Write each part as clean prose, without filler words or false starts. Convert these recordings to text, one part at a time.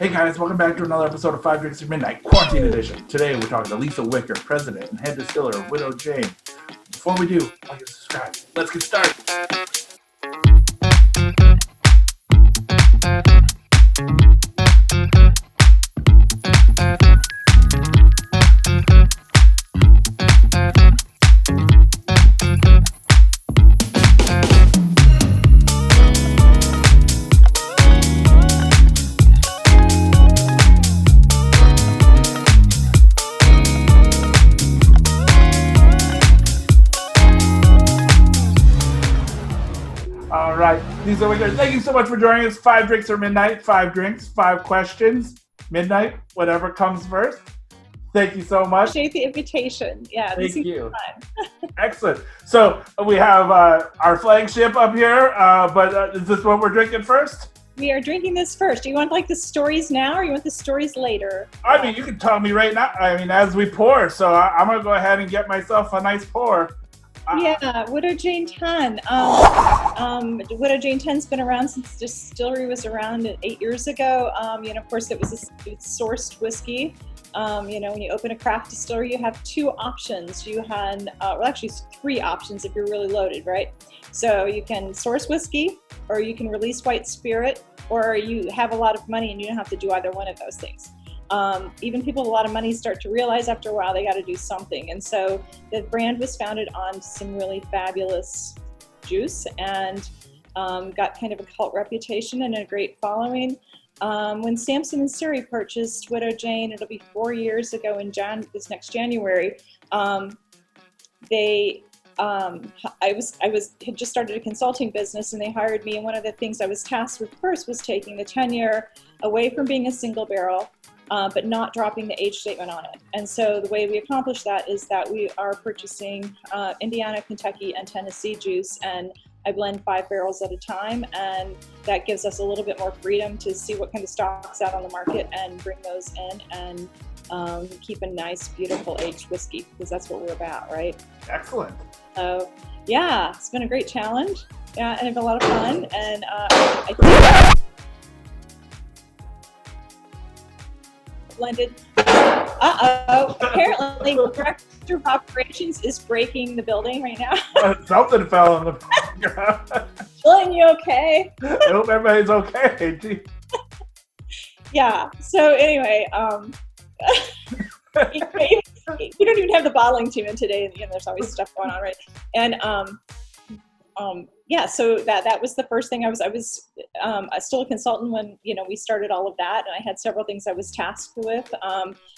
Hey guys, welcome back to another episode of 5 Drinks at Midnight, Quarantine Edition. Today we're talking to Lisa Wicker, President and Head Distiller of Widow Jane. Before we do, like and subscribe. Let's get started. All right, Lisa Wicker, thank you so much for joining us. 5 Drinks or Midnight, 5 drinks, 5 questions, midnight, whatever comes first. Thank you so much. Appreciate the invitation. Yeah, thank you. Excellent. So we have our flagship up here, but is this what we're drinking first? We are drinking this first. Do you want like the stories now, or you want the stories later? I mean, you can tell me right now. I mean, as we pour. So I'm gonna go ahead and get myself a nice pour. Yeah, Widow Jane 10. Widow Jane 10's been around since Distillery was around 8 years ago. Of course, it's sourced whiskey. When you open a craft distillery, you have 2 options. You had, actually 3 options if you're really loaded, right? So you can source whiskey, or you can release white spirit, or you have a lot of money and you don't have to do either one of those things. Even people with a lot of money start to realize after a while they got to do something. And so the brand was founded on some really fabulous juice and got kind of a cult reputation and a great following. When Samson & Siri purchased Widow Jane, it'll be 4 years ago in this next January, had just started a consulting business, and they hired me. And one of the things I was tasked with first was taking the tenure away from being a single barrel, but not dropping the age statement on it. And so the way we accomplish that is that we are purchasing Indiana, Kentucky, and Tennessee juice, and I blend 5 barrels at a time, and that gives us a little bit more freedom to see what kind of stock's out on the market and bring those in and keep a nice, beautiful aged whiskey, because that's what we're about, right? Excellent. So, yeah, it's been a great challenge. Yeah, and it's been a lot of fun. And I think blended. Apparently, the director of operations is breaking the building right now. Something fell on the ground. Jillian, you okay? I hope everybody's okay. Gee. Yeah. So anyway, we don't even have the bottling team in today. There's always stuff going on, right? And yeah, so that was the first thing. I was still a consultant when we started all of that, and I had several things I was tasked with.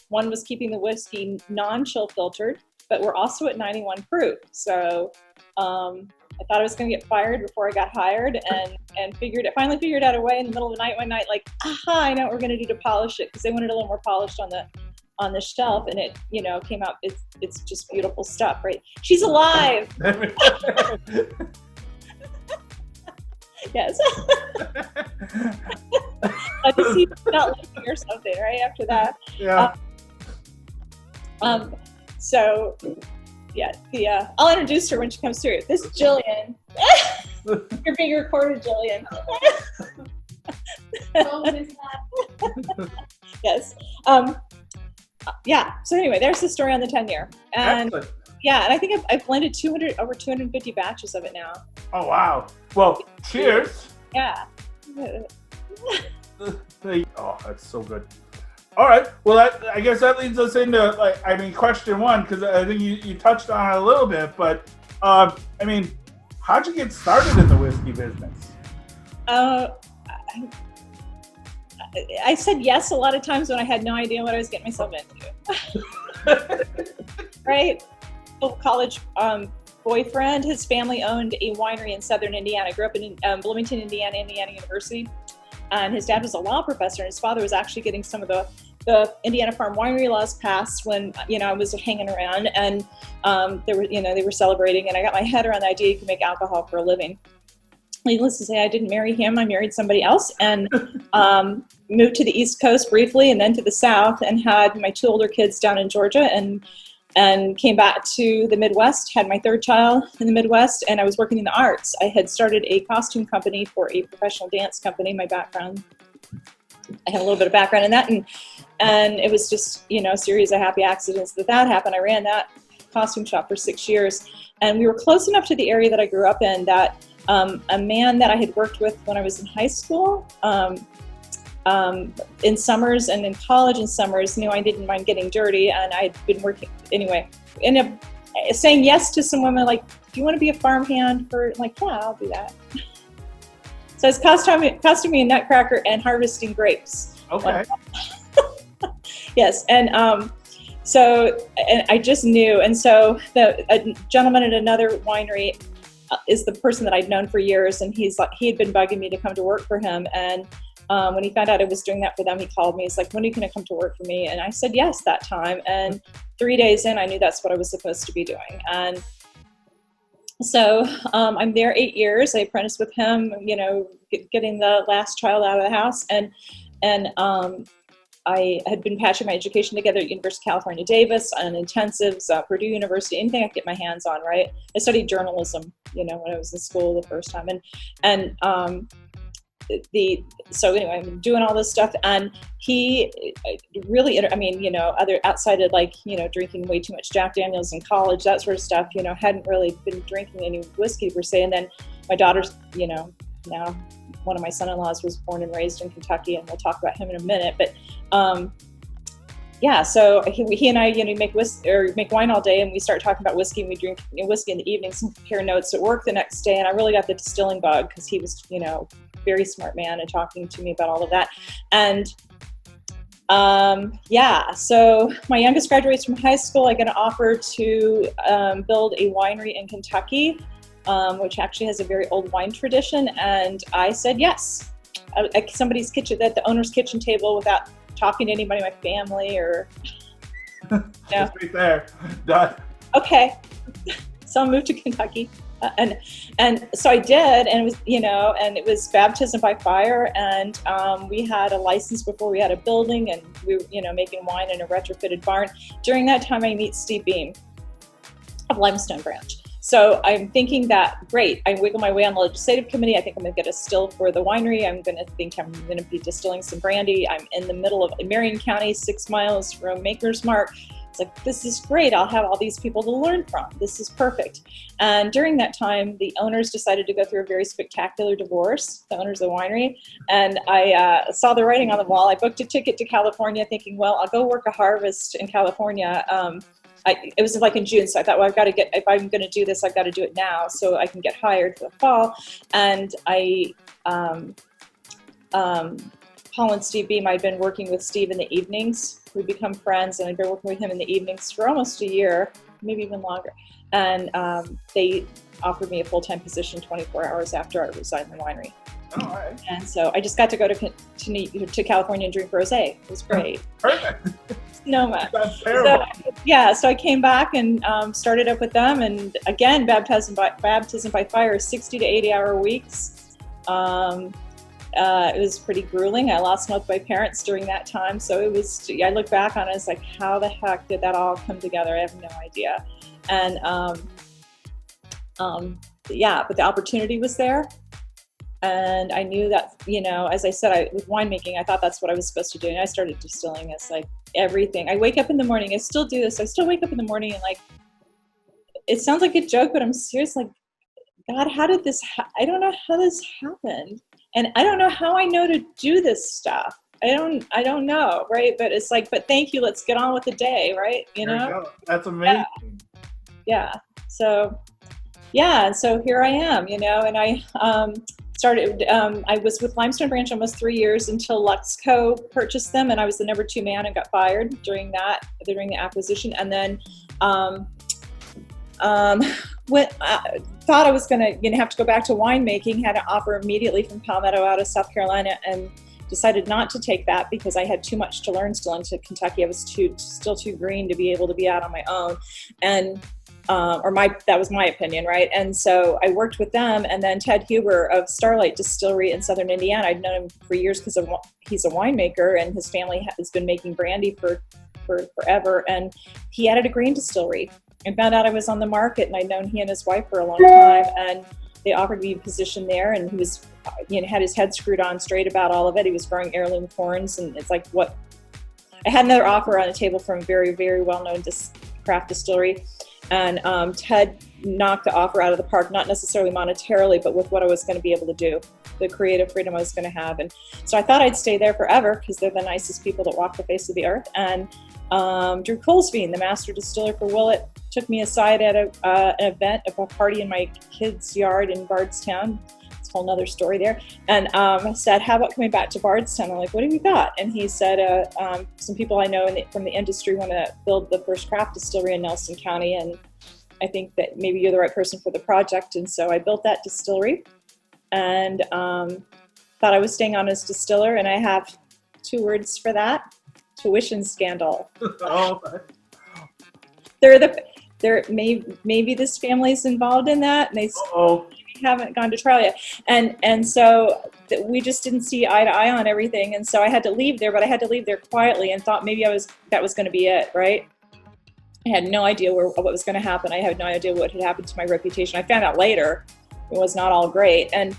One was keeping the whiskey non-chill filtered, but we're also at 91 proof. So I thought I was going to get fired before I got hired, and finally figured out a way in the middle of the night one night, like, I know what we're going to do to polish it, because they wanted a little more polished on the shelf, and it came out. It's just beautiful stuff, right? She's alive. Yes. I just see not living or something right after that. Yeah. So yeah, I'll introduce her when she comes through. This is Jillian. You're being recorded, Jillian. Yes. Yeah. So anyway, there's the story on the 10-year, and excellent. Yeah, and I think I've blended over 250 batches of it now. Oh wow! Well, cheers. Yeah. Oh, that's so good. All right. Well, I guess that leads us into question 1, because I think you touched on it a little bit, but how'd you get started in the whiskey business? I said yes a lot of times when I had no idea what I was getting myself into. Right? College boyfriend, his family owned a winery in southern Indiana. Grew up in Bloomington, Indiana University. And his dad was a law professor, and his father was actually getting some of the Indiana farm winery laws passed when I was hanging around, and they were celebrating, and I got my head around the idea you can make alcohol for a living. Needless to say, I didn't marry him. I married somebody else, and moved to the East Coast briefly, and then to the South, and had my 2 older kids down in Georgia, and came back to the Midwest, had my 3rd child in the Midwest, and I was working in the arts. I had started a costume company for a professional dance company, my background. I have a little bit of background in that, and it was just, you know, a series of happy accidents that happened. I ran that costume shop for 6 years, and we were close enough to the area that I grew up in that a man that I had worked with when I was in high school, in summers and in college in summers, knew I didn't mind getting dirty, and I'd been working anyway. Ended up saying yes to some women, like, do you want to be a farmhand for, like, yeah, I'll do that. So it's costuming a nutcracker and harvesting grapes. Okay. Yes, and I just knew, and so a gentleman at another winery is the person that I'd known for years, and he had been bugging me to come to work for him, and when he found out I was doing that for them, he called me. He's like, when are you going to come to work for me? And I said yes that time, and 3 days in, I knew that's what I was supposed to be doing. And so I'm there 8 years. I apprenticed with him, you know, getting the last child out of the house, and I had been patching my education together at University of California, Davis, on intensives, Purdue University, anything I could get my hands on, right? I studied journalism, you know, when I was in school the first time. So anyway, I'm doing all this stuff, and he really, I mean, you know, other outside of, like, you know, drinking way too much Jack Daniels in college, that sort of stuff, you know, hadn't really been drinking any whiskey per se. And then my daughter's, you know, now one of my son-in-laws was born and raised in Kentucky, and we'll talk about him in a minute. But yeah, so he and I, you know, make wine all day, and we start talking about whiskey, and we drink, you know, whiskey in the evenings and compare notes at work the next day. And I really got the distilling bug, because he was, you know, very smart man and talking to me about all of that. And yeah, so my youngest graduates from high school. I got an offer to build a winery in Kentucky, which actually has a very old wine tradition, and I said yes. At somebody's kitchen, at the owner's kitchen table, without talking to anybody in my family or. Yeah. Right there, done. Okay, so I moved to Kentucky. And so I did, and it was, you know, and it was baptism by fire, and we had a license before we had a building, and we were, you know, making wine in a retrofitted barn. During that time, I meet Steve Beam of Limestone Branch. So I'm thinking that, great, I wiggle my way on the legislative committee. I think I'm going to get a still for the winery. I'm going to be distilling some brandy. I'm in the middle of Marion County, 6 miles from Maker's Mark. It's like, this is great. I'll have all these people to learn from. This is perfect. And during that time, the owners decided to go through a very spectacular divorce, the owners of the winery. And I saw the writing on the wall. I booked a ticket to California thinking, well, I'll go work a harvest in California. It was like in June, so I thought, well, if I'm going to do this, I've got to do it now so I can get hired for the fall. And Paul and Steve Beam, I'd been working with Steve in the evenings. We'd become friends, and I'd been working with him in the evenings for almost a year, maybe even longer. And they offered me a full-time position 24 hours after I resigned the winery. Oh, all right. And so I just got to go to California and drink rosé. It was great. Perfect. No much. That's terrible. So I came back and started up with them, and again, baptism by fire, 60 to 80 hour weeks. It was pretty grueling. I lost both my parents during that time, so it was. I look back on it, it's like, how the heck did that all come together? I have no idea. And yeah, but the opportunity was there. And I knew that, you know, as I said, with winemaking, I thought that's what I was supposed to do. And I started distilling. It's like everything. I wake up in the morning. I still do this. I still wake up in the morning and, like, it sounds like a joke, but I'm serious. Like, God, how did this, I don't know how this happened. And I don't know how I know to do this stuff. I don't know. Right. But it's like, but thank you. Let's get on with the day. Right. You know, There you go. That's amazing. Yeah. So, yeah. And so here I am, you know, and I, I was with Limestone Branch almost 3 years until Luxco purchased them, and I was the number 2 man and got fired during the acquisition. And then thought I was going to have to go back to winemaking, had an offer immediately from Palmetto out of South Carolina, and decided not to take that because I had too much to learn still into Kentucky. I was still too green to be able to be out on my own. And that was my opinion, right? And so I worked with them, and then Ted Huber of Starlight Distillery in Southern Indiana. I'd known him for years because he's a winemaker, and his family has been making brandy for forever. And he added a grain distillery, and found out I was on the market, and I'd known he and his wife for a long time. And they offered me a position there, and he was, had his head screwed on straight about all of it. He was growing heirloom corns, and it's like, what? I had another offer on the table from a very, very well-known craft distillery, and Ted knocked the offer out of the park, not necessarily monetarily, but with what I was going to be able to do, the creative freedom I was going to have. And so I thought I'd stay there forever because they're the nicest people that walk the face of the earth. And Drew Colesbean, the master distiller for Willett, took me aside at an event, a party in my kid's yard in Bardstown. It's a whole nother story there. And said, how about coming back to Bardstown? I'm like, what have you got? And he said, some people I know from the industry want to build the first craft distillery in Nelson County, and I think that maybe you're the right person for the project. And so I built that distillery, and thought I was staying on as distiller, and I have 2 words for that: tuition scandal. Oh. Maybe this family's involved in that, and they haven't gone to trial yet. And so we just didn't see eye to eye on everything, and so I had to leave there, but I had to leave there quietly and thought maybe that was going to be it, right? I had no idea what was going to happen. I had no idea what had happened to my reputation. I found out later it was not all great. And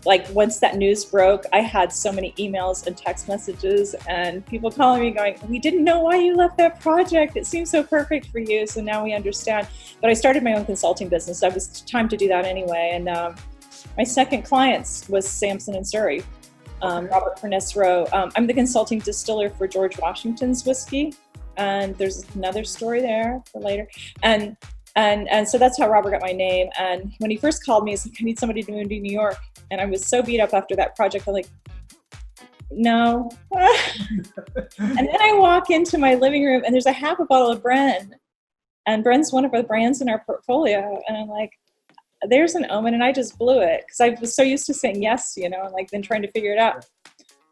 like once that news broke, I had so many emails and text messages and people calling me going, we didn't know why you left that project. It seems so perfect for you. So now we understand. But I started my own consulting business. So it was time to do that anyway. And my second client was Sampson and Surrey, Robert Furness Rowe. I'm the consulting distiller for George Washington's whiskey. And there's another story there for later. And so that's how Robert got my name. And when he first called me, he said, I need somebody to move to New York. And I was so beat up after that project. I'm like, no. And then I walk into my living room and there's a half a bottle of Bren. And Bren's one of the brands in our portfolio. And I'm like, there's an omen. And I just blew it because I was so used to saying yes, and like then trying to figure it out.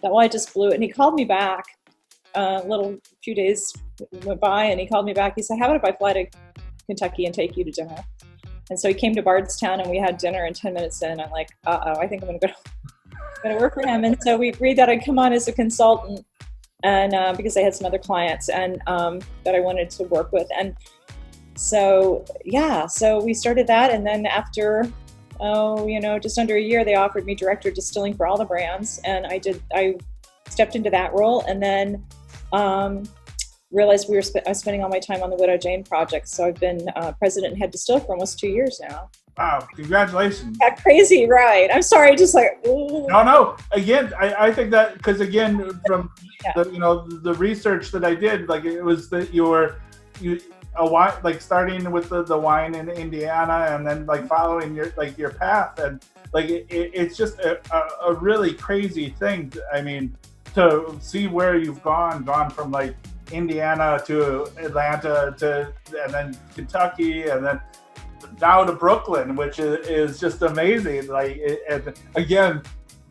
That I just blew it. And he called me back. Few days went by and he called me back. He said, how about if I fly to Kentucky and take you to dinner? And so he came to Bardstown and we had dinner, and 10 minutes in, I'm like, I think I'm going to work for him. And so we agreed that I'd come on as a consultant, and because I had some other clients and that I wanted to work with. And so, so we started that. And then after, just under a year, they offered me director of distilling for all the brands. And I stepped into that role, and then realized I was spending all my time on the Widow Jane project. So I've been president and head distiller for almost 2 years now. Wow, congratulations. Yeah, crazy, right? I'm sorry, just like, ooh. No. Again, I think that, because again, from the research that I did, like it was that starting with the wine in Indiana and then like following your path, and like it's just a really crazy thing. I mean, to see where you've gone from like Indiana to Atlanta and then Kentucky and then now to Brooklyn, which is just amazing. Like, and again,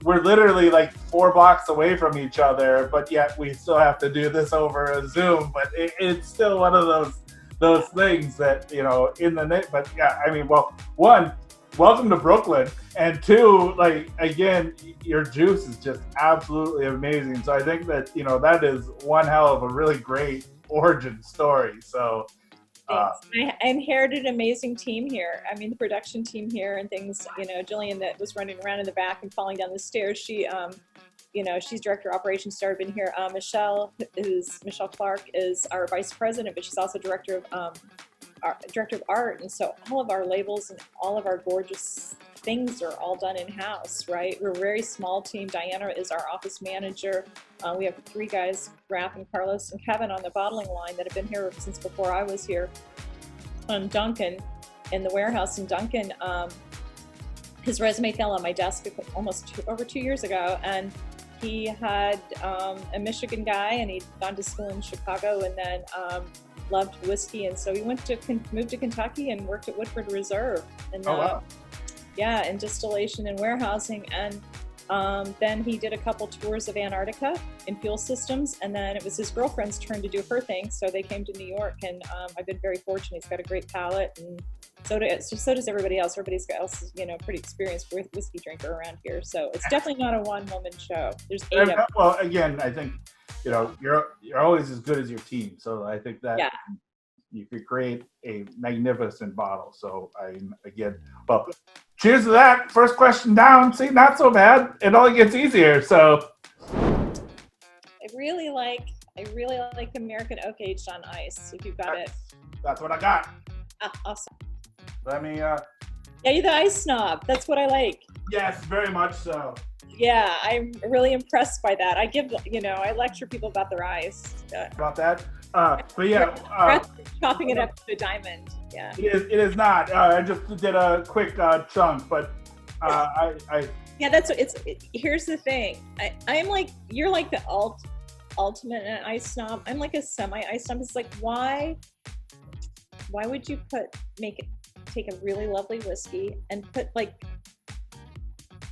we're literally like 4 blocks away from each other, but yet we still have to do this over a Zoom. But it's still one of those things that in the net. But yeah, I mean, well, one, welcome to Brooklyn, and 2, like again, your juice is just absolutely amazing. So I think that that is one hell of a really great origin story. So I inherited an amazing team here. I mean, the production team here and things. Jillian that was running around in the back and falling down the stairs. She, she's director of operations. Started been here. Michelle Clark is our vice president, but she's also director of art, and so all of our labels and all of our gorgeous things are all done in-house, right? We're a very small team. Diana is our office manager. We have 3 guys, Raph and Carlos and Kevin, on the bottling line that have been here since before I was here. Duncan in the warehouse, and Duncan, his resume fell on my desk over 2 years ago, and he had a Michigan guy, and he'd gone to school in Chicago, and then loved whiskey, and so he moved to Kentucky and worked at Woodford Reserve, and in distillation and warehousing, and then he did a couple tours of Antarctica in fuel systems, and then it was his girlfriend's turn to do her thing, so they came to New York, and I've been very fortunate. He's got a great palate, and so does everybody else. Everybody else is pretty experienced whiskey drinker around here, so it's definitely not a one-woman show. There's 8 of them. Well, again, I think you're always as good as your team. So I think that you could create a magnificent bottle. So well, cheers to that. First question down. See, not so bad. It only gets easier. So I really like American oak aged on ice. If you've got it. That's what I got. Awesome. Let me. Yeah, you're the ice snob. That's what I like. Yes, very much so. Yeah, I'm really impressed by that. I lecture people about their ice. About that. But yeah. Chopping it up to a diamond. Yeah. It is not. I just did a quick chunk, but Yeah, here's the thing. I'm like, you're like the ultimate ice snob. I'm like a semi-ice snob. It's like, why would you take a really lovely whiskey and put like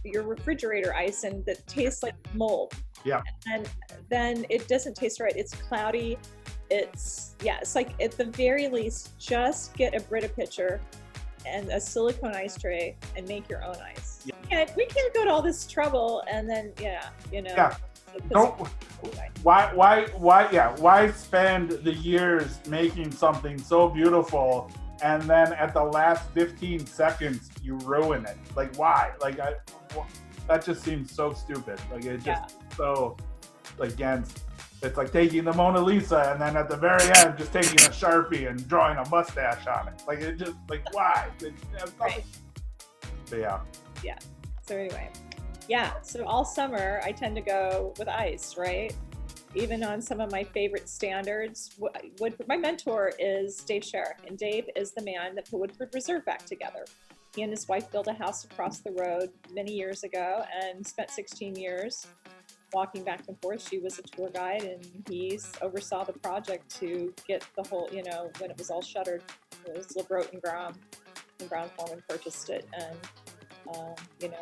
your refrigerator ice in that tastes like mold? Yeah. And then it doesn't taste right. It's cloudy. It's like at the very least, just get a Brita pitcher and a silicone ice tray and make your own ice. Yeah. We can't go to all this trouble and then why spend the years making something so beautiful and then at the last 15 seconds you ruin it? Like, why? Like, that just seems so stupid. Like, it just so against. It's like taking the Mona Lisa and then at the very end just taking a Sharpie and drawing a mustache on it. Like, it just, like, why? Right. But yeah. So anyway, so all summer I tend to go with ice, right? Even on some of my favorite standards. My mentor is Dave Sherrick, and Dave is the man that put Woodford Reserve back together. He and his wife built a house across the road many years ago and spent 16 years walking back and forth. She was a tour guide, and he oversaw the project to get the whole, when it was all shuttered. It was LeBrote and Graham, and Brown Forman purchased it. And,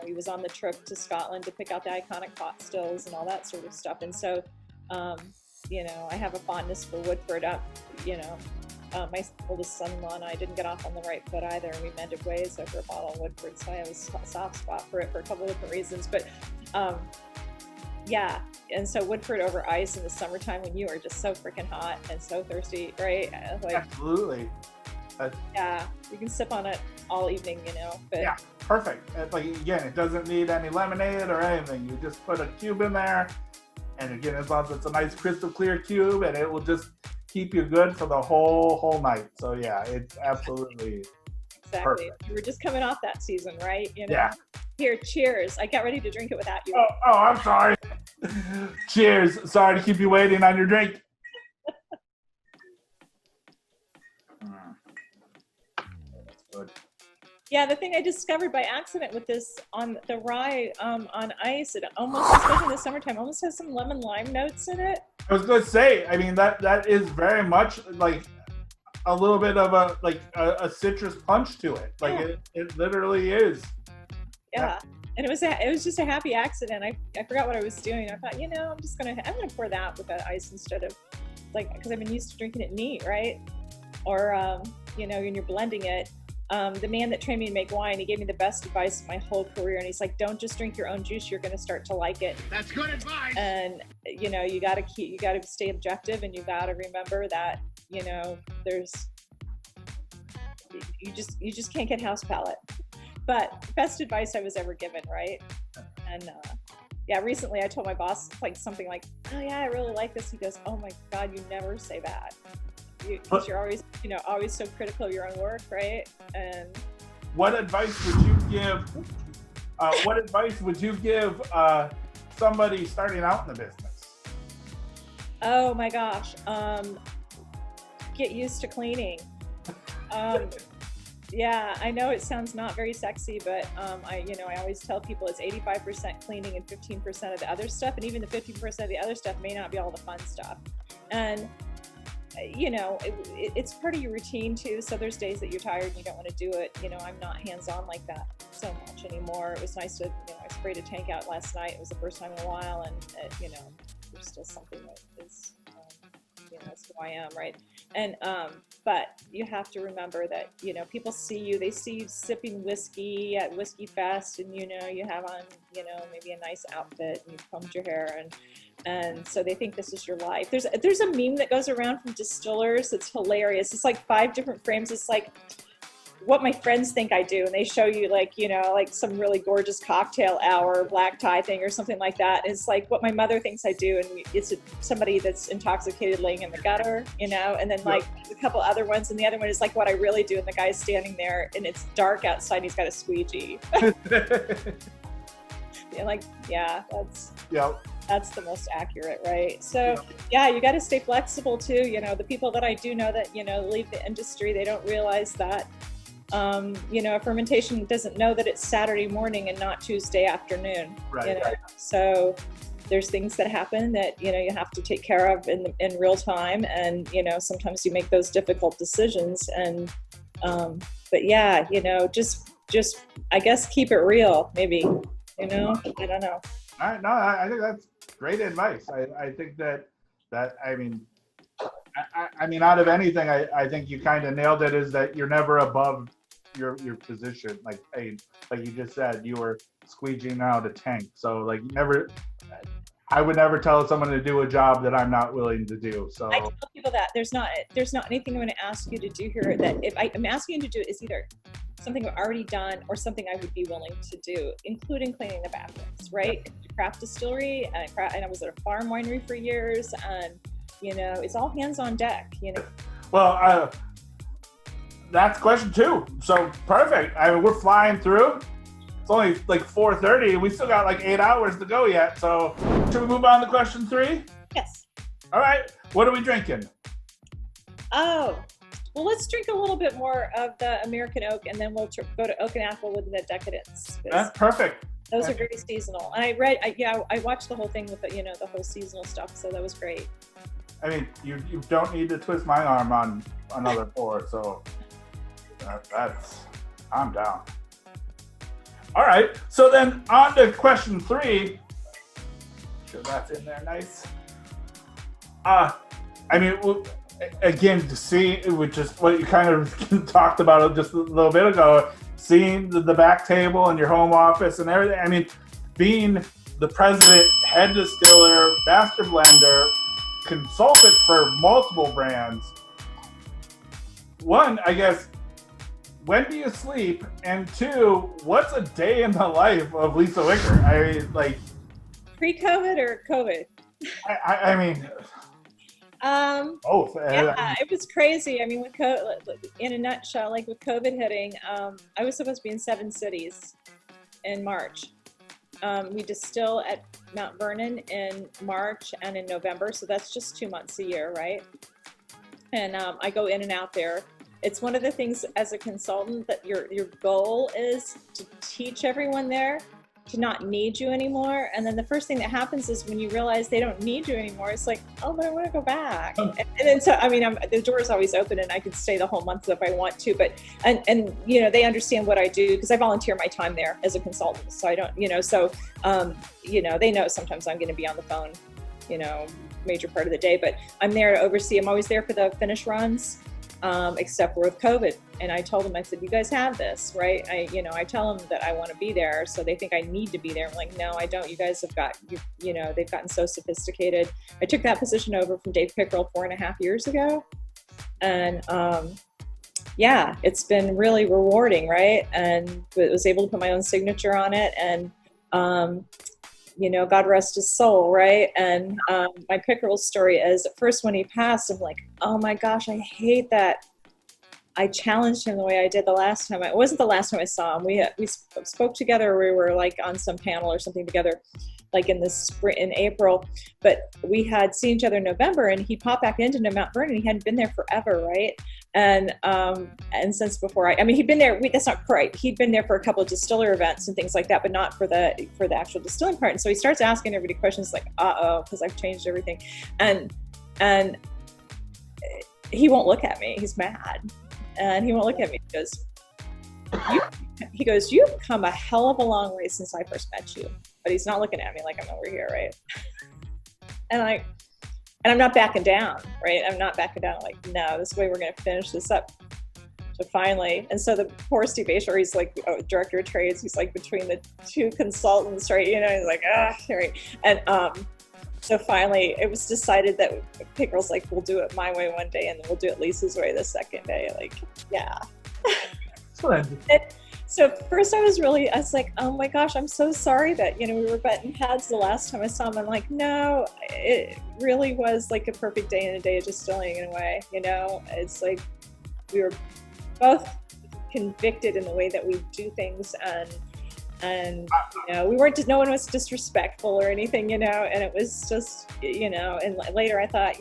he was on the trip to Scotland to pick out the iconic pot stills and all that sort of stuff. And so, I have a fondness for Woodford. My oldest son-in-law and I didn't get off on the right foot either, and we mended ways over a bottle of Woodford. So I have a soft spot for it for a couple of different reasons. But, and so Woodford over ice in the summertime when you are just so freaking hot and so thirsty, right? Like, absolutely. You can sip on it all evening, But yeah, perfect. Like, again, it doesn't need any lemonade or anything. You just put a cube in there, and again, as long as it's a nice crystal clear cube, and it will just keep you good for the whole night. So yeah, it's absolutely exactly. perfect. You were just coming off that season, right? Yeah. Here, cheers. I got ready to drink it without you. Oh, I'm sorry. Cheers. Sorry to keep you waiting on your drink. That's good. Yeah, the thing I discovered by accident with this on the rye on ice, it almost, especially in the summertime, almost has some lemon lime notes in it. I was going to say, I mean, that is very much like a little bit of a citrus punch to it. Like it literally is. Yeah. And it was just a happy accident. I forgot what I was doing. I thought, I'm gonna pour that with that ice instead of because I've been used to drinking it neat, right? Or when you're blending it. The man that trained me to make wine, he gave me the best advice of my whole career, and he's like, don't just drink your own juice, you're going to start to like it. That's good advice. And you got to stay objective, and you got to remember that there's you just can't get house palate. But best advice I was ever given, right? And recently I told my boss something like, oh yeah, I really like this. He goes, oh my God, you never say that. Because you're always, always so critical of your own work, right? And what advice would you give? Somebody starting out in the business? Oh my gosh, get used to cleaning. Yeah, I know it sounds not very sexy, but I always tell people it's 85% cleaning and 15% of the other stuff, and even the 15% of the other stuff may not be all the fun stuff. And it's part of your routine too. So there's days that you're tired and you don't want to do it. I'm not hands-on like that so much anymore. It was nice to, I sprayed a tank out last night. It was the first time in a while, and there's still something that is, that's who I am, right? And but you have to remember that people see you sipping whiskey at Whiskey Fest, and you have on maybe a nice outfit, and you've combed your hair, and And so they think this is your life. There's a meme that goes around from distillers. It's hilarious. It's like 5 different frames. It's like what my friends think I do. And they show you like, like some really gorgeous cocktail hour, black tie thing or something like that. It's like what my mother thinks I do. And it's somebody that's intoxicated laying in the gutter, and then like a couple other ones. And the other one is like what I really do. And the guy's standing there and it's dark outside. And he's got a squeegee. And like, that's the most accurate, right? So you got to stay flexible too. The people that I do know that, leave the industry, they don't realize that, fermentation doesn't know that it's Saturday morning and not Tuesday afternoon. Right. So there's things that happen that, you have to take care of in real time. And, sometimes you make those difficult decisions and, just, I guess, keep it real, maybe, I don't know. All right. No, I think that's great advice. I think that I mean, out of anything, I think you kind of nailed it, is that you're never above your position. Like you just said, you were squeegeeing out a tank. So like I would never tell someone to do a job that I'm not willing to do. So I tell people that there's not anything I'm going to ask you to do here that if I'm asking you to do is either something I've already done or something I would be willing to do, including cleaning the bathrooms, right? Craft distillery, and I was at a farm winery for years, and it's all hands on deck. Well, that's question 2. So perfect. I mean, we're flying through. It's only like 4:30, and we still got like 8 hours to go yet. So should we move on to question 3? Yes. All right. What are we drinking? Oh, well, let's drink a little bit more of the American oak, and then we'll go to oak and apple with the decadence. That's perfect. Those are very seasonal. And I watched the whole thing with the whole seasonal stuff, so that was great. I mean, you don't need to twist my arm on another pour, so I'm down. All right, so then on to question 3. Sure, that's in there nice. I mean, again, to see, which is what you kind of talked about just a little bit ago, seeing the back table in your home office and everything. I mean, being the president, head distiller, master blender, consultant for multiple brands. One, I guess, when do you sleep? And 2, what's a day in the life of Lisa Wicker? I mean, like, pre-COVID or COVID? I mean, both. Yeah, it was crazy. I mean, with COVID, in a nutshell, like with COVID hitting, I was supposed to be in 7 cities in March. We distill at Mount Vernon in March and in November, so that's just 2 months a year, right? And I go in and out there. It's one of the things as a consultant that your goal is to teach everyone there to not need you anymore. And then the first thing that happens is when you realize they don't need you anymore, it's like, oh, but I want to go back. And then so, I mean, the door is always open and I could stay the whole month if I want to, but, and they understand what I do because I volunteer my time there as a consultant. So I don't, they know sometimes I'm going to be on the phone, major part of the day, but I'm there to oversee. I'm always there for the finish runs. Except for with COVID. And I told them, I said, you guys have this, right? I tell them that I want to be there. So they think I need to be there. I'm like, no, I don't. You guys have got, they've gotten so sophisticated. I took that position over from Dave Pickerel 4.5 years ago. And it's been really rewarding, right? And was able to put my own signature on it. And, God rest his soul, right? And my Pickerel story is, at first when he passed, I'm like, oh my gosh, I hate that I challenged him the way I did the last time. It wasn't the last time I saw him. We spoke together. We were like on some panel or something together, like in the spring, in April. But we had seen each other in November, and he popped back into Mount Vernon. He hadn't been there forever, right? And since before he'd been there. That's not right. He'd been there for a couple of distiller events and things like that, but not for the actual distilling part. And so he starts asking everybody questions like, because I've changed everything, and he won't look at me. He's mad. And he won't look at me. He goes, you've come a hell of a long way since I first met you. But he's not looking at me like I'm over here, right? And I'm not backing down, right? I'm not backing down. like, no, this is the way we're going to finish this up. So finally, and so the poor Steve Bayshore, he's like director of trades. He's like between the 2 consultants, right? He's like, right. And So finally, it was decided that Pickerel's like, we'll do it my way one day, and then we'll do it Lisa's way the second day. Like, yeah. So first I was like, oh my gosh, I'm so sorry that, we were butting heads the last time I saw him. I'm like, no, it really was like a perfect day and a day of distilling in a way, It's like we were both convicted in the way that we do things, and we weren't, no one was disrespectful or anything, and it was just, and later I thought,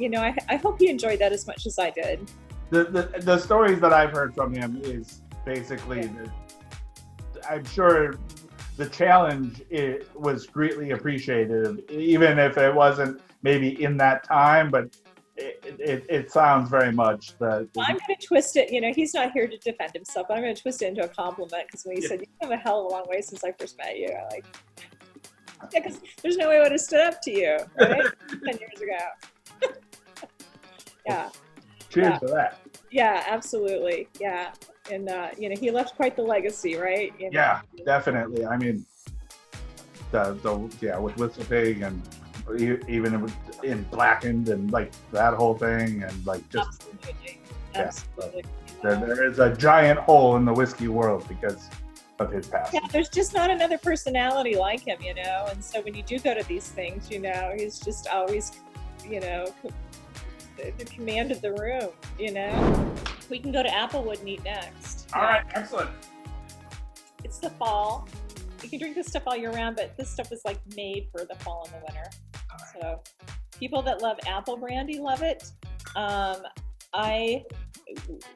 I hope he enjoyed that as much as I did. The stories that I've heard from him is basically, I'm sure the challenge was greatly appreciated, even if it wasn't maybe in that time, but it sounds very much that. I'm going to twist it, he's not here to defend himself, but I'm going to twist it into a compliment, because when he said, you've come a hell of a long way since I first met you, I'm like, yeah, because there's no way I would have stood up to you, right? 10 years ago. Yeah. Cheers to that. Yeah, absolutely. Yeah. And, he left quite the legacy, right? Yeah, definitely. I mean, with Whistle Pig, and even in Blackened, and like that whole thing, and like just. Absolutely. There is a giant hole in the whiskey world because of his past. Yeah, there's just not another personality like him, and so when you do go to these things, he's just always, the command of the room, We can go to Applewood and eat next. All right, excellent. It's the fall. You can drink this stuff all year round, but this stuff is like made for the fall and the winter. Right. So people that love apple brandy love it.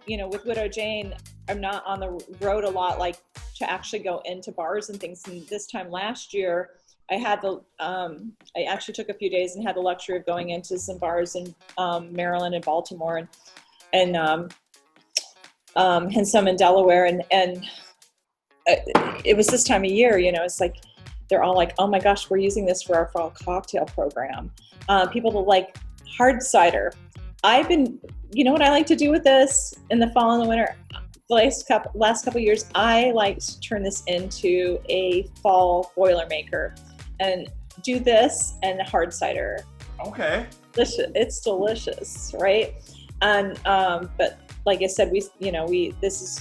With Widow Jane, I'm not on the road a lot, like to actually go into bars and things. And this time last year, I actually took a few days and had the luxury of going into some bars in Maryland and Baltimore and some in Delaware, and it was this time of year, it's like they're all like, oh my gosh, we're using this for our fall cocktail program. People that like hard cider. I've been, what I like to do with this in the fall and the winter, the last couple of years, I like to turn this into a fall Boilermaker and do this and hard cider. Okay. It's delicious, right? And but like I said, this is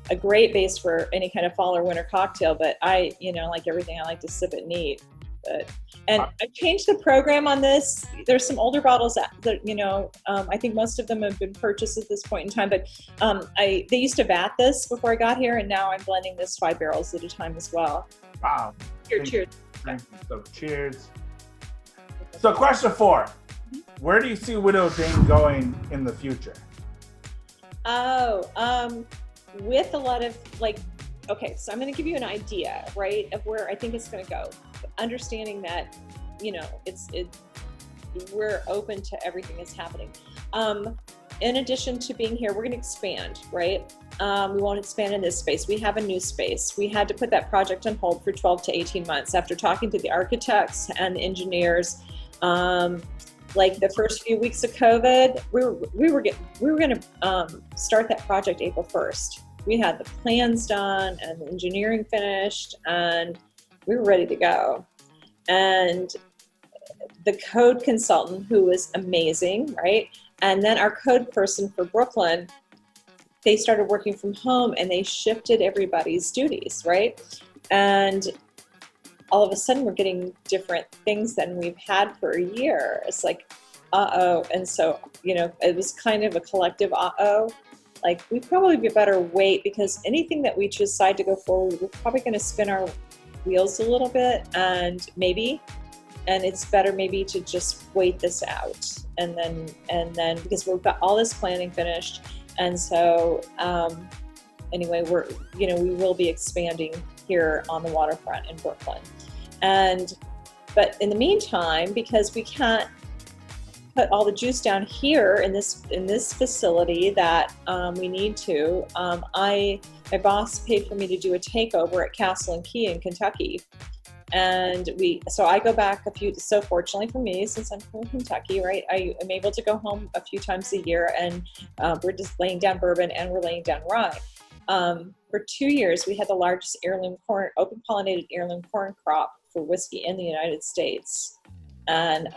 a great base for any kind of fall or winter cocktail. But I, like everything, I like to sip it neat. And I changed the program on this. There's some older bottles that I think most of them have been purchased at this point in time. But they used to vat this before I got here, and now I'm blending this 5 barrels at a time as well. Wow. Cheers. So cheers. So question 4. Where do you see Widow Jane going in the future? With a lot of okay, so I'm going to give you an idea, right, of where I think it's going to go. Understanding that, we're open to everything that's happening. In addition to being here, we're going to expand, right? We won't expand in this space. We have a new space. We had to put that project on hold for 12 to 18 months after talking to the architects and the engineers. The first few weeks of COVID, we were going to start that project April 1st. We had the plans done and the engineering finished, and we were ready to go. And the code consultant, who was amazing, right? And then our code person for Brooklyn, they started working from home, and they shifted everybody's duties, right? And all of a sudden we're getting different things than we've had for a year. It's like, uh-oh. And so, it was kind of a collective uh-oh. Like, we probably be better wait, because anything that we decide to go forward, we're probably going to spin our wheels a little bit, and it's better maybe to just wait this out. And then because we've got all this planning finished. And so, anyway, we will be expanding here on the waterfront in Brooklyn. But in the meantime, because we can't put all the juice down here in this facility that we need to, my boss paid for me to do a takeover at Castle and Key in Kentucky. And so I go back so fortunately for me, since I'm from Kentucky, right, I am able to go home a few times a year, and we're just laying down bourbon and we're laying down rye. For 2 years, we had the largest open pollinated heirloom corn crop for whiskey in the United States. And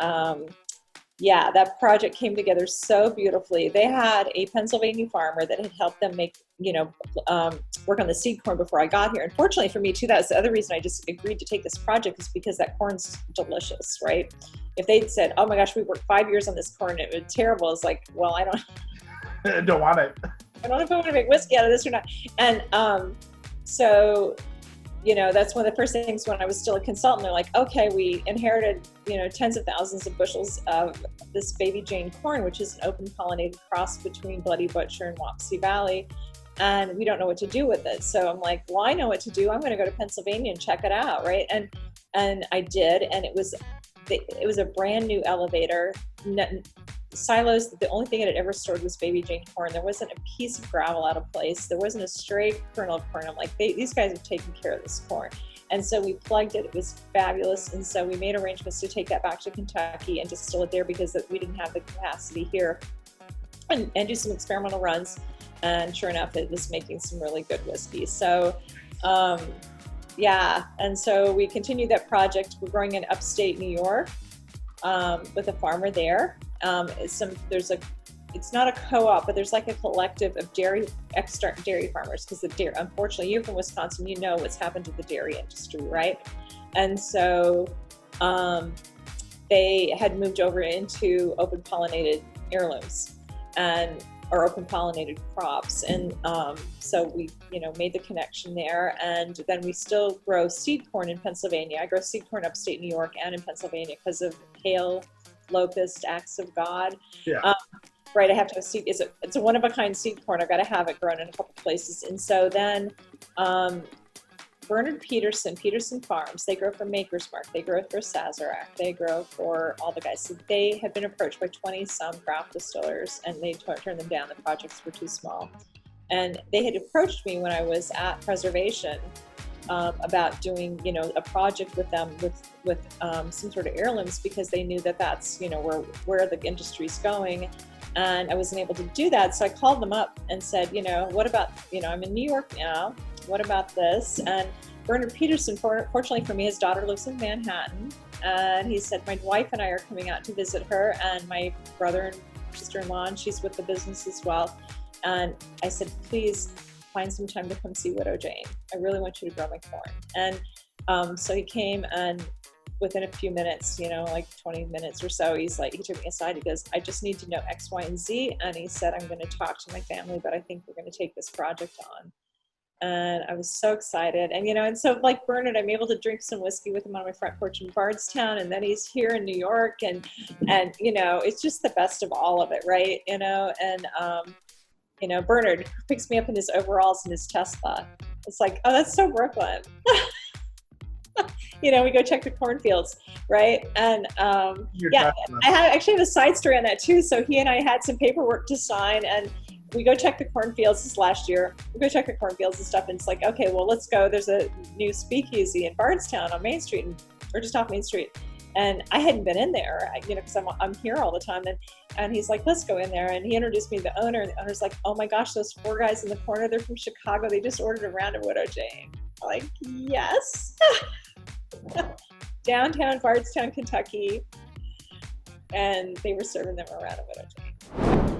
yeah, that project came together so beautifully. They had a Pennsylvania farmer that had helped them make, work on the seed corn before I got here. Unfortunately for me too, that's the other reason I just agreed to take this project, is because that corn's delicious, right? If they'd said, oh my gosh, we worked 5 years on this corn, it was terrible. It's like, well, I don't want it. I don't know if I want to make whiskey out of this or not. And so, that's one of the first things when I was still a consultant. They're like, okay, we inherited, tens of thousands of bushels of this Baby Jane corn, which is an open pollinated cross between Bloody Butcher and Wapsie Valley. And we don't know what to do with it. So I'm like, well, I know what to do. I'm going to go to Pennsylvania and check it out. Right. And I did. And it was a brand new elevator. Silos, the only thing it had ever stored was Baby Jane corn. There wasn't a piece of gravel out of place. There wasn't a stray kernel of corn. I'm like, these guys have taken care of this corn. And so we plugged it. It was fabulous. And so we made arrangements to take that back to Kentucky and distill it there, because we didn't have the capacity here, and do some experimental runs. And sure enough, it was making some really good whiskey. So yeah. And so we continued that project. We're growing in upstate New York with a farmer there. It's not a co-op, but there's like a collective of extra dairy farmers, because unfortunately, you're from Wisconsin, you know what's happened to the dairy industry, right? And so they had moved over into open pollinated heirlooms or open pollinated crops. And so we, made the connection there. And then we still grow seed corn in Pennsylvania. I grow seed corn upstate New York and in Pennsylvania because of hail, locust, acts of God. Yeah. Right. I have to have seed. It's a one of a kind seed corn. I've got to have it grown in a couple places. And so then Bernard Peterson Farms, they grow for Maker's Mark. They grow for Sazerac. They grow for all the guys. So they had been approached by 20 some craft distillers, and they turned them down. The projects were too small. And they had approached me when I was at Preservation about doing, a project with them with some sort of heirlooms, because they knew that that's, where the industry's going. And I wasn't able to do that. So I called them up and said, what about, I'm in New York now. What about this? And Bernard Peterson, fortunately for me, his daughter lives in Manhattan. And he said, my wife and I are coming out to visit her, and my brother and sister-in-law, and she's with the business as well. And I said, please find some time to come see Widow Jane. I really want you to grow my corn. And so he came, and within a few minutes, like 20 minutes or so, he took me aside. He goes, I just need to know X, Y, and Z. And he said, I'm going to talk to my family, but I think we're going to take this project on. And I was so excited. And, and so like Bernard, I'm able to drink some whiskey with him on my front porch in Bardstown. And then he's here in New York, and it's just the best of all of it. Right. Bernard picks me up in his overalls and his Tesla. It's like, oh, that's so Brooklyn. We go check the cornfields, right? And I actually have a side story on that too. So he and I had some paperwork to sign, and we go check the cornfields this last year. We go check the cornfields and stuff, and it's like, okay, well, let's go. There's a new speakeasy in Bardstown on Main Street, or just off Main Street. And I hadn't been in there, because I'm here all the time. And he's like, let's go in there. And he introduced me to the owner. And the owner's like, oh my gosh, those 4 guys in the corner, they're from Chicago. They just ordered a round of Widow Jane. I'm like, yes. Downtown Bardstown, Kentucky. And they were serving them a round of Widow Jane.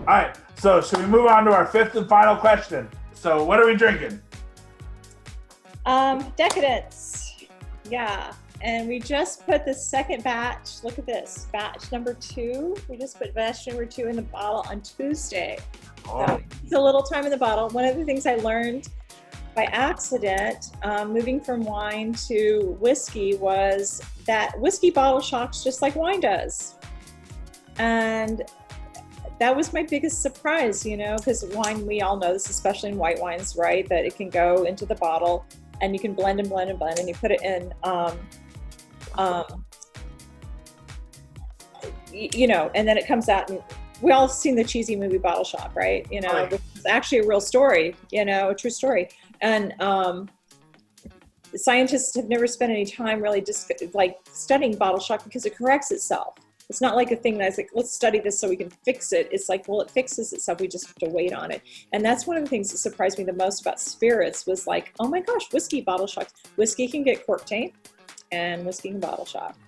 All right. So should we move on to our 5th and final question? So what are we drinking? Decadence. Yeah. And we just put the second batch, look at this, batch number 2. We just put batch number 2 in the bottle on Tuesday. Oh. So it's a little time in the bottle. One of the things I learned by accident, moving from wine to whiskey, was that whiskey bottle shocks just like wine does. And that was my biggest surprise, because wine, we all know this, especially in white wines, right? That it can go into the bottle and you can blend and blend and blend, and you put it in, and then it comes out, and we all seen the cheesy movie Bottle Shock, right? Right. Which is actually a real story, a true story. And scientists have never spent any time really just like studying bottle shock, because it corrects itself. It's not like a thing that's like, let's study this so we can fix it. It's like, well, it fixes itself. We just have to wait on it. And that's one of the things that surprised me the most about spirits, was like, oh my gosh, whiskey bottle shock. Whiskey can get cork taint, and whiskey can bottle shock.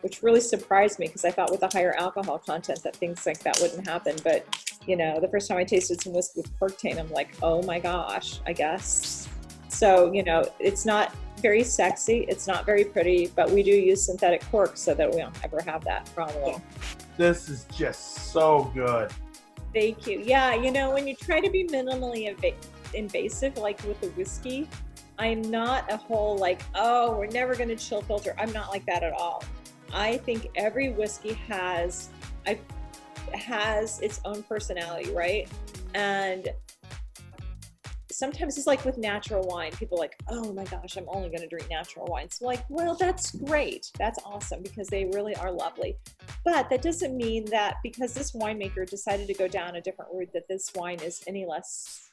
which really surprised me because I thought with a higher alcohol content that things like that wouldn't happen. But, the first time I tasted some whiskey with cork taint, I'm like, oh my gosh, I guess. So, it's not very sexy, it's not very pretty, but we do use synthetic cork so that we don't ever have that problem. This is just so good. Thank you. Yeah, when you try to be minimally invasive, like with the whiskey, I'm not a whole like, oh, we're never going to chill filter. I'm not like that at all. I think every whiskey has its own personality, right? And sometimes it's like with natural wine, people are like, oh my gosh, I'm only going to drink natural wine. So like, well, that's great. That's awesome because they really are lovely. But that doesn't mean that because this winemaker decided to go down a different route that this wine is any less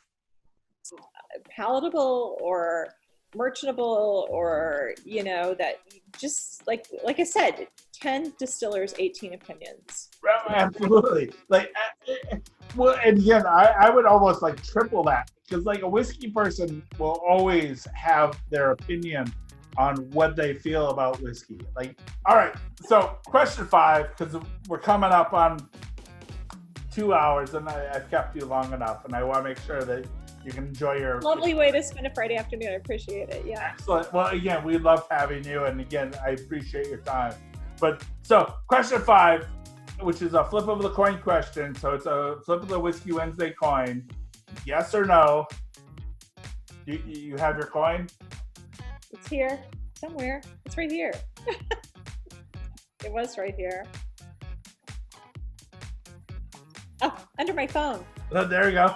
palatable or merchantable, or that just like I said, 10 distillers, 18 opinions. Absolutely. Like, well, and again, I would almost like triple that, because like a whiskey person will always have their opinion on what they feel about whiskey. Like, all right, so question 5, because we're coming up on 2 hours and I've kept you long enough, and I want to make sure that you can enjoy your lovely way to spend a Friday afternoon. I appreciate it. Yeah. Excellent. Well, again, we love having you, and again, I appreciate your time. But so, question 5, which is a flip of the coin question. So it's a flip of the Whiskey Wednesday coin. Yes or no? You have your coin? It's here somewhere. It's right here. It was right here. Oh, under my phone. Oh, there you go.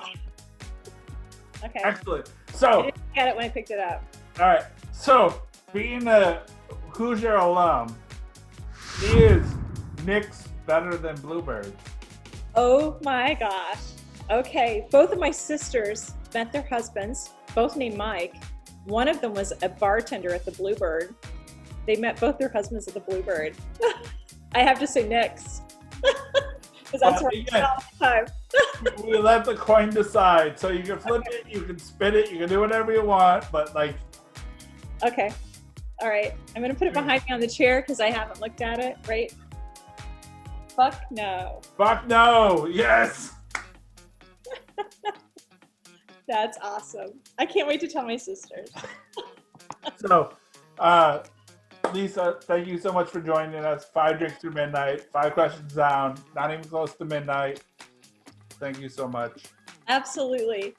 Okay. Excellent. So I didn't get it when I picked it up. All right. So being a Hoosier alum, is Nick's better than Bluebird? Oh my gosh. Okay. Both of my sisters met their husbands, both named Mike. One of them was a bartender at the Bluebird. They met both their husbands at the Bluebird. I have to say Nick's. Because that's where I spend all the time. We let the coin decide. So you can flip it, you can spin it, you can do whatever you want, but like. Okay. All right. I'm going to put it behind me on the chair because I haven't looked at it, right? Fuck no. Fuck no. Yes. That's awesome. I can't wait to tell my sisters. So, Lisa, thank you so much for joining us. 5 drinks through midnight, 5 questions down, not even close to midnight. Thank you so much. Absolutely.